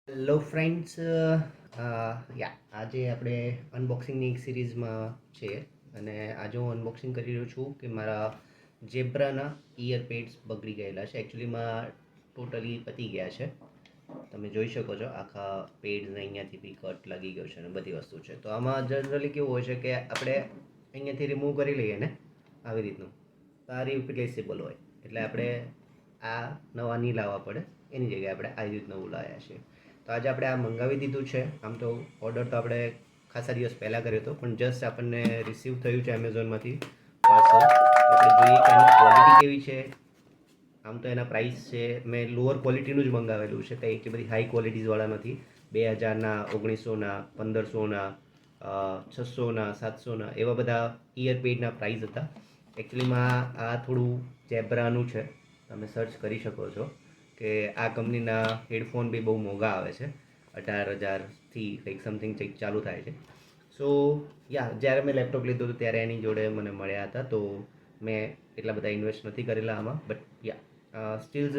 Hello friends, આજે આપણે અનબોક્સિંગની એક સિરીઝમાં છીએ અને આજે હું અનબોક્સિંગ કરી રહ્યો છું કે મારા ઝેબ્રાના ઇયરપેડ્સ બગડી ગયેલા છે. એકચ્યુઅલીમાં ટોટલી પતી ગયા છે. તમે જોઈ શકો છો આખા પેડ્સને અહીંયાથી બી કટ લાગી ગયો છે અને બધી વસ્તુ છે. તો આમાં જનરલી કેવું હોય છે કે આપણે અહીંયાથી રિમૂવ કરી લઈએ ને આવી રીતનું, તો આ રિપ્લેસેબલ હોય એટલે આપણે આ નવા નહીં લાવવા પડે, એની જગ્યાએ આપણે આવી રીતનું લાવ્યા છીએ. તો આજે આપણે આ મંગાવી દીધું છે. આમ તો ઓર્ડર તો આપણે ખાસા દિવસ પહેલાં કર્યો હતો, પણ જસ્ટ આપણને રિસીવ થયું છે એમેઝોનમાંથી પાર્સલ. આપણે જોઈએ કે એની ક્વોલિટી કેવી છે. આમ તો એના પ્રાઇસ છે, મેં લોઅર ક્વોલિટીનું જ મંગાવેલું છે, કંઈ એટલી બધી હાઈ ક્વોલિટીઝવાળા નથી. 2000ના, 1900ના, 1500ના, 600ના, 700ના એવા બધા ઇયરપેડના પ્રાઇસ હતા. એકચ્યુઅલીમાં આ થોડું ઝેબ્રાનું છે, તમે સર્ચ કરી શકો છો કે આ કંપનીના હેડફોન બી બહુ મોંઘા આવે છે, 18,000થી કંઈક સમથિંગ કંઈક ચાલુ થાય છે. સો જ્યારે મેં લેપટોપ લીધું હતું ત્યારે એની જોડે મને મળ્યા હતા, તો મેં એટલા બધા ઇન્વેસ્ટ નથી કરેલા આમાં. બટ સ્ટીલ્સ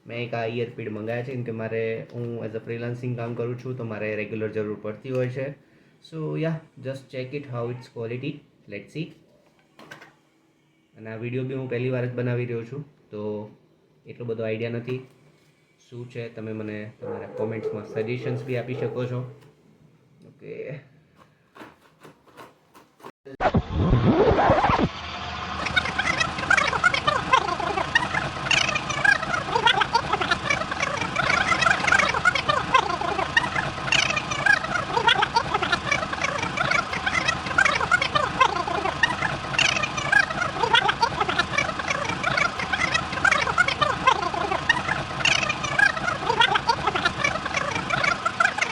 મેં એક આ ઇયરપેડ મંગાવ્યા છે, કેમ કે મારે હું એઝ અ ફ્રીલાન્સિંગ કામ કરું છું, તો મારે રેગ્યુલર જરૂર પડતી હોય છે. So just check it how it's quality, let's see. અને આ વિડીયો બી હું પહેલી વાર જ બનાવી રહ્યો છું, તો એટલો બધો આઈડિયા નથી શું છે. તમે મને તમારા કોમેન્ટ્સમાં સજેશન્સ બી આપી શકો છો. ઓકે,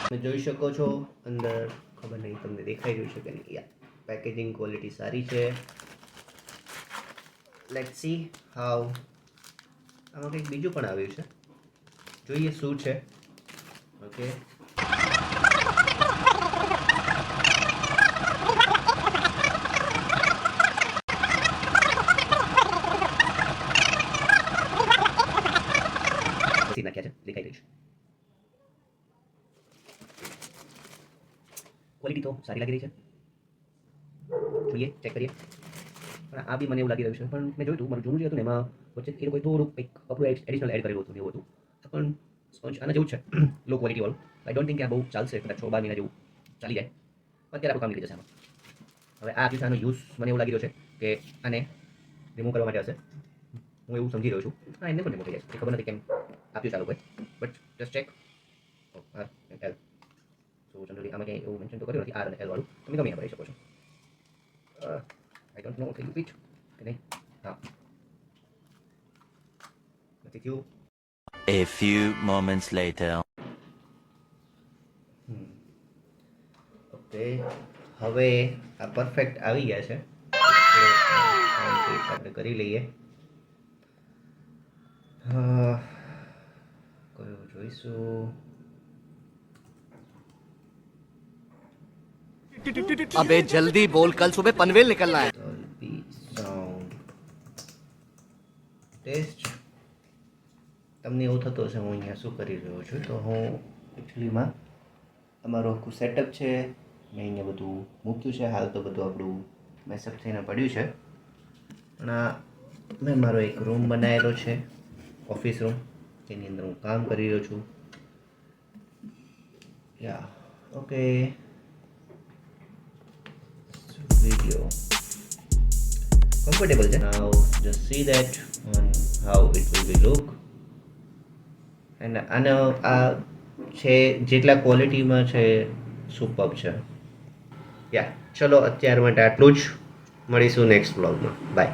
તમે જોઈ શકો છો અંદર, ખબર નહીં તમને દેખાઈ રહ્યું છે કે નહીં. પેકેજિંગ ક્વોલિટી સારી છે. Let's see how. આમાં કંઈક બીજું પણ આવ્યું છે, જોઈએ શું છે. ઓકે, નાખ્યા છે, દેખાઈ રહ્યું છે. ક્વોલિટી તો સારી લાગી રહી છે, જોઈએ ચેક કરીએ. પણ આ બી મને એવું લાગી રહ્યું છે, પણ મેં જોયું હતું મારું જૂનું જે હતું ને એમાં વચ્ચે એ લોકોએ થોડું કંઈક કપડું એડિશનલ એડ કરેલું હતું એવું હતું. પણ સ્પંજ આના જેવું જ છે, લો ક્વોલિટીવાળું. આઈ ડોન્ટ થિંક કે આ બહુ ચાલશે, કદાચ 6-12 મહિના જેવું ચાલી જાય. અત્યારે આપણું કામ નીકળી જશે આમાં. હવે આ આપ્યું છે, આનો યુઝ મને એવું લાગી રહ્યો છે કે આને રિમૂવ કરવા માટે હશે, હું એવું સમજી રહ્યો છું. એને પણ રિમૂવ થઈ જાય, એ ખબર નથી કેમ આપ્યું ચાલુ હોય. But just check. R L. So generally આમાં કંઈ એવું મેન્શન તો કર્યું નથી, આર અને એલ વાળું. તમે ગમે ભરી શકો છો. આઈ ડોન્ટ નો થયું ફિટ કે નહીં. હા, નથી થયું. A few moments later. Okay, હવે આ પરફેક્ટ આવી ગયા છે. આપણે કરી લઈએ. કયું જોઈશું? अबे जल्दी बोल, कल सुबह पनवेल निकलना है. Dolby Sound test. તમને એવું થતું હશે હું અહીંયા શું કરી રહ્યો છું, તો હું એકચ્યુઅલીમાં અમારું આખું સેટઅપ છે, મેં અહીંયા બધું મૂક્યું છે. હાલ તો બધું આપણું મેસઅપ થઈને પડ્યું છે, પણ આ મેં મારો એક રૂમ બનાવેલો છે, ઓફિસ રૂમ, જેની અંદર હું કામ કરી રહ્યો છું. ઓકે, વિડીયો comfortable છે. Now just see that on how it will be look. and આનો આ છે જેટલા ક્વોલિટીમાં છે સુપર્બ છે. ચલો અત્યાર માટે આટલું જ. મળીશું નેક્સ્ટ બ્લોગમાં. બાય.